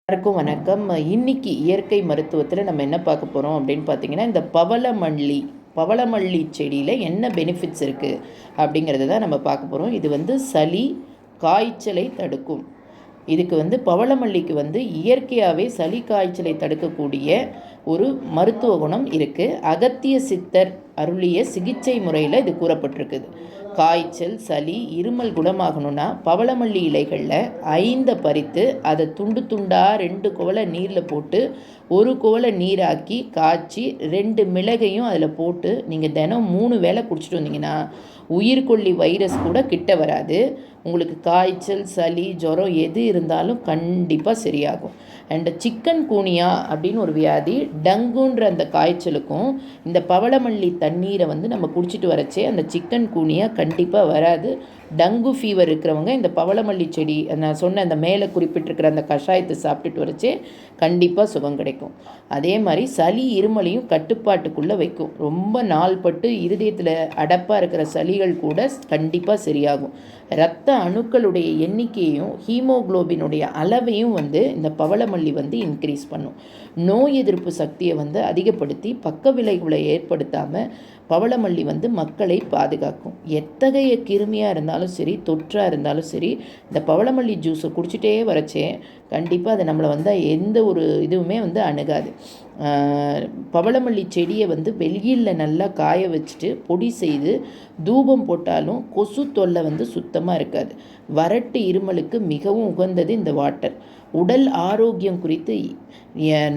எல்லாருக்கும் வணக்கம். இன்னைக்கு இயற்கை மருத்துவத்தில் நம்ம என்ன பார்க்க போகிறோம் அப்படின்னு பார்த்தீங்கன்னா, இந்த பவளமல்லி செடியில் என்ன பெனிஃபிட்ஸ் இருக்குது அப்படிங்கிறத தான் நம்ம பார்க்க போகிறோம். இது சளி காய்ச்சலை தடுக்கும். இதுக்கு பவளமல்லிக்கு இயற்கையாகவே சளி காய்ச்சலை தடுக்கக்கூடிய ஒரு மருத்துவ குணம் இருக்குது. அகத்திய சித்தர் அருளிய சிகிச்சை முறையில் இது கூறப்பட்டிருக்குது. காய்ச்சல் சளி இருமல் குணமாகணும்னா பவளமல்லி இலைகளில் 5 பறித்து அதை துண்டு துண்டாக 2 குவளை நீரில் போட்டு 1 குவளை நீராக்கி காய்ச்சி 2 மிளகையும் அதில் போட்டு நீங்கள் தினம் 3 வேளை குடிச்சிட்டு வந்தீங்கன்னா உயிர்கொல்லி வைரஸ் கூட கிட்ட வராது. உங்களுக்கு காய்ச்சல் சளி ஜுரம் எது இருந்தாலும் கண்டிப்பாக சரியாகும். அண்ட் சிக்கன் கூனியா அப்படின்னு ஒரு வியாதி, டங்குன்ற அந்த காய்ச்சலுக்கும் இந்த பவளமல்லி தண்ணீரை நம்ம குடிச்சிட்டு வரச்சே அந்த சிக்கன் கூனியா கண்டிப்பாக வராது. டங்கு ஃபீவர் இருக்கிறவங்க இந்த பவளமல்லி செடி நான் சொன்ன அந்த மேலே குறிப்பிட்டிருக்கிற அந்த கஷாயத்தை சாப்பிட்டுட்டு வரச்சே கண்டிப்பாக சுகம் கிடைக்கும். அதே மாதிரி சளி இருமலையும் கட்டுப்பாட்டுக்குள்ளே வைக்கும். ரொம்ப நாள்பட்டு இருதயத்தில் அடப்பாக இருக்கிற சளிகள் கூட கண்டிப்பாக சரியாகும். இரத்த அணுக்களுடைய எண்ணிக்கையும் ஹீமோகுளோபினுடைய அளவையும் இந்த பவளமல்லி இன்க்ரீஸ் பண்ணும். நோய் எதிர்ப்பு சக்தியை அதிகப்படுத்தி பக்க விளைவுகளை ஏற்படுத்தாமல் பவளமல்லி மக்களை பாதுகாக்கும். எத்தகைய கிருமியாக இருந்தாலும் சரி தொற்றாக இருந்தாலும் சரி இந்த பவளமல்லி ஜூஸை குடிச்சிட்டே வரச்சே கண்டிப்பாக அது நம்மளை எந்த ஒரு இதுவுமே அணுகாது. பவளமல்லி செடியை வெயிலில் நல்லா காய வச்சுட்டு பொடி செய்து தூபம் போட்டாலும் கொசு தொல்லை சுத்தமாக இருக்காது. வறட்டு இருமலுக்கு மிகவும் உகந்தது இந்த வாட்டர். உடல் ஆரோக்கியம் குறித்து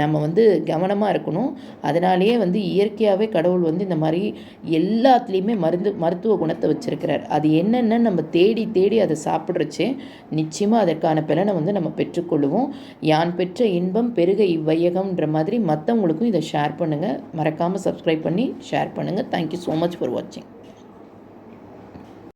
நம்ம கவனமாக இருக்கணும். அதனாலேயே இயற்கையாகவே கடவுள் இந்த மாதிரி எல்லாத்துலேயுமே மருத்துவ குணத்தை வச்சுருக்கிறார். அது என்னென்னு நம்ம தேடி தேடி அதை சாப்பிட்றச்சே நிச்சயமாக அதற்கான பலனை நம்ம பெற்றுக்கொள்ளுவோம். யான் பெற்ற இன்பம் பெருக இவ்வையகம்ன்ற மாதிரி மற்றவங்களுக்கும் இதை ஷேர் பண்ணுங்கள். மறக்காமல் சப்ஸ்கிரைப் பண்ணி ஷேர் பண்ணுங்கள். தேங்க்யூ ஸோ மச் ஃபார் வாட்சிங்.